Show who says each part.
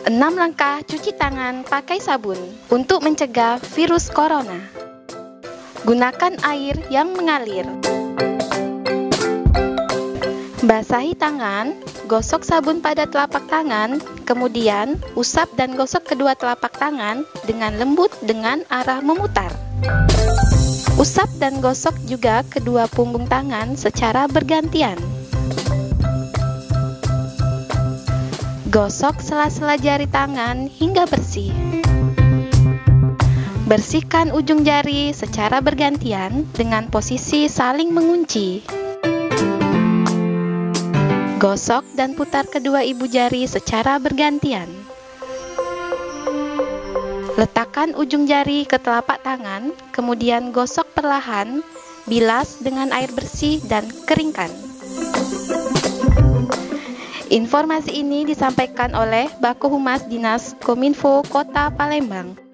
Speaker 1: 6 langkah cuci tangan pakai sabun untuk mencegah virus corona. Gunakan air yang mengalir. Basahi tangan, gosok sabun pada telapak tangan, kemudian usap dan gosok kedua telapak tangan dengan lembut dengan arah memutar. Usap dan gosok juga kedua punggung tangan secara bergantian. Gosok sela-sela jari tangan hingga bersih. Bersihkan ujung jari secara bergantian dengan posisi saling mengunci. Gosok dan putar kedua ibu jari secara bergantian. Letakkan ujung jari ke telapak tangan, kemudian gosok perlahan, bilas dengan air bersih dan keringkan. Informasi ini disampaikan oleh Bako Humas Dinas Kominfo Kota Palembang.